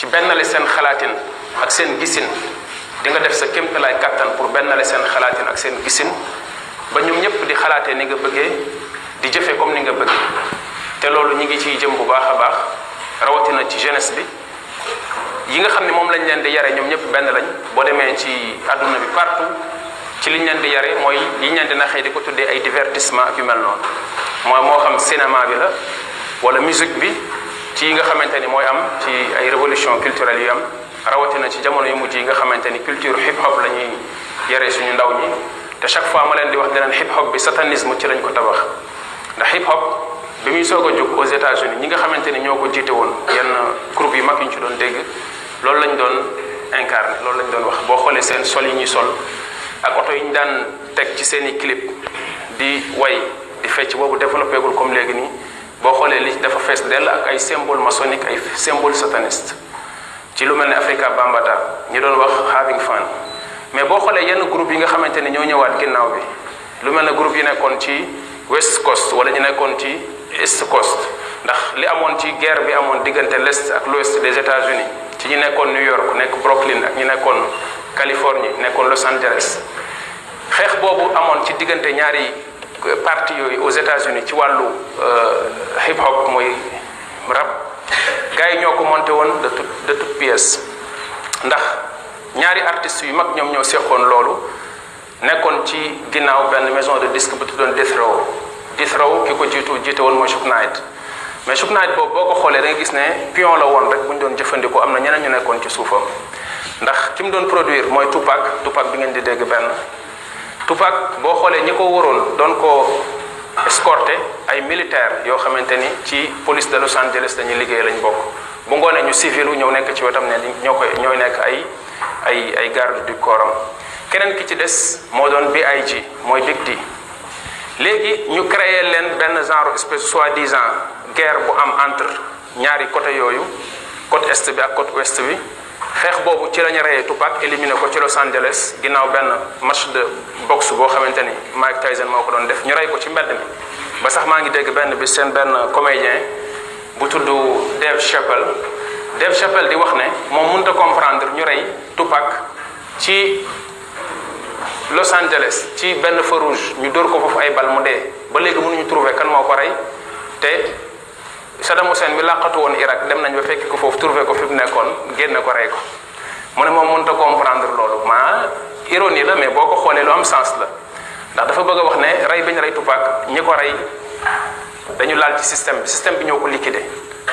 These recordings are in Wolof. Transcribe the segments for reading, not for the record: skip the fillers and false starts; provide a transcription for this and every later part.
ci bennale seen xalaatin ak seen gisin di nga def sa kéemtalaay kàttan pour bennale seen xalaatin ak seen gisin ba ñoom ñëpp di xalaatee ni nga bëggee di jëfee comme ni nga bëggee te loolu ñi ngi ciy jëm bu baax a baax rawatina ci jeunesse bi yi nga xam ne moom lañ leen di yare ñoom ñëpp benn lañ boo demee ci àdduna bi partout ci liñ leen di yare mooy yi ñu leen di naxee di ko tuddee ay divertissement ak yu mel noonu mooy moo xam cinéma bi la wala musique bi ci yi nga xamante ni mooy am ci ay révolution culturelle yu am rawatina ci jamono yu mujj yi nga xamante ni culture hip hop la ñuy yare suñu ndaw ñi te chaque fois ma leen di wax ne leen hip hop bi satanisme ci lañ ko tabax ndax hip hop bi muy soog a jóg aux États-Unis ñi nga xamante ni ñoo ko jiite woon yenn groupe yu mag yi ñu ci doon dégg loolu lañ doon incarné loolu lañ doon wax boo xoolee seen sol yi ñuy sol ak oto yi ñu daan teg ci seen i clip di way di fecc boobu développé gul comme léegi nii boo xoolee li dafa fees dell ak ay symbole maçonnique ay symbole sataniste ci lu mel ne Africa Bambaataa ñi doon wax having fun mais boo xoolee yenn groupe yi nga xamante ni ñoo ñëwaat ginnaaw bi lu mel ne groupe yi nekkoon ci West Coast wala ñu nekkoon ci East Coast ndax li amoon ci guerre bi amoon diggante l'est ak l'ouest des États-Unis ci ñi nekkoon New York nekk Brooklyn ak ñi nekkoon Californie nekkoon Los Angeles xeex boobu amoon ci diggante ñaari parti yooyu aux États-Unis ci wàllu hip hop mooy rap gars yi ñoo ko monté woon de toute pièce ndax ñaari artistes yu mag ñoom ñoo seqoon loolu nekkoon ci ginnaaw benn maison de disque bu tuddoon Death Row ki ko jiite woon mooy Suge Knight mais Suge Knight boobu boo ko xoolee da nga gis ne pion la woon rek bu ñu doon jëfandikoo am na ñeneen ñu nekkoon ci suufam ndax ki mu doon produire mooy Tupac bi ngeen di dégg benn Tupac boo xoolee ñi ko waroon doon ko escorté ay militaire yoo xamante ni ci police de Los Angeles dañuy liggéey lañ bokk bu ngoonee ñu civil ñëw nekk ci wetam ne ñooy nekk ay garde du corps am keneen ki ci des moo doon B.I.G mooy Big D léegi ñu créé leen benn genre espèce soi-disant guerre bu am entre ñaari côté yooyu côte est bi ak côte ouest bi xeex boobu ci lañu reyee Tupac éliminé ko ci Los Angeles ginnaaw benn match de boxe boo xamante ni Mike Tyson moo ko doon def ñu rey ko ci mbedd mi ba sax maa ngi dégg benn bi seen benn comédien bu tudd Dave Chappelle di wax ne moom mënut a comprendre ñu rey Tupac ci Los Angeles ci benn feu rouge ñu dóor ko foofu ay bal mu dee ba léegi mënuñu trouver kan moo ko rey te Saddam Hussein mi làqatu woon Irak dem nañ ba fekki ko foofu trouver ko fi mu nekkoon génne ko rey ko mu ne moom mënut a comprendre loolu ironie la mais boo ko xoolee lu am sens la ndax dafa bëgg a wax ne rey bi ñu rey Tupac ñi ko rey dañu laal ci système bi ñoo ko liquidé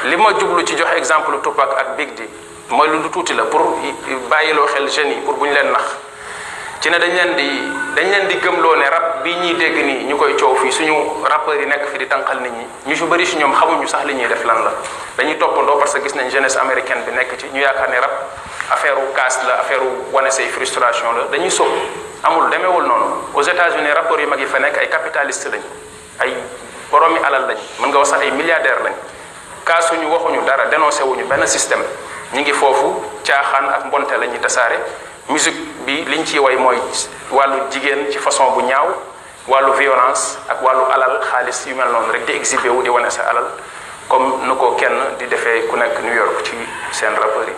li ma jublu ci joxe exemple Tupac ak Big D mooy lu tuuti la pour bàyyiloo xel jeunes yi pour bu ñu leen nax ci ne dañ leen di gëmloo ne rap bii ñuy dégg nii ñu koy coow fii suñu rappeurs yi nekk fi di tànqal nit ñi ñu su bëri si ñoom xamuñu sax li ñuy def lan la dañuy toppandoo parce que gis nañ jeunesse américaine bi nekk ci ñu yaakaar ne rap affaire u casse la affaire u wane say frustration la dañuy sóob amul demeewul noonu aux États-Unis rappeurs yu mag yi fa nekk ay capitalistes lañ ay boroomi alal lañ mën nga wax sax ay milliardaires lañ kaasuñu waxuñu dara dénoncé wuñu benn système ñi ngi foofu caaxaan ak mbonte la ñuy tasaare musique bi liñ ciy way mooy wàllu jigéen ci façon bu ñaaw wàllu violence ak wàllu alal xaalis yu mel noonu rek di exhibé wu di wane sa alal comme nu ko kenn di defee ku nekk New York ci seen rappeurs yi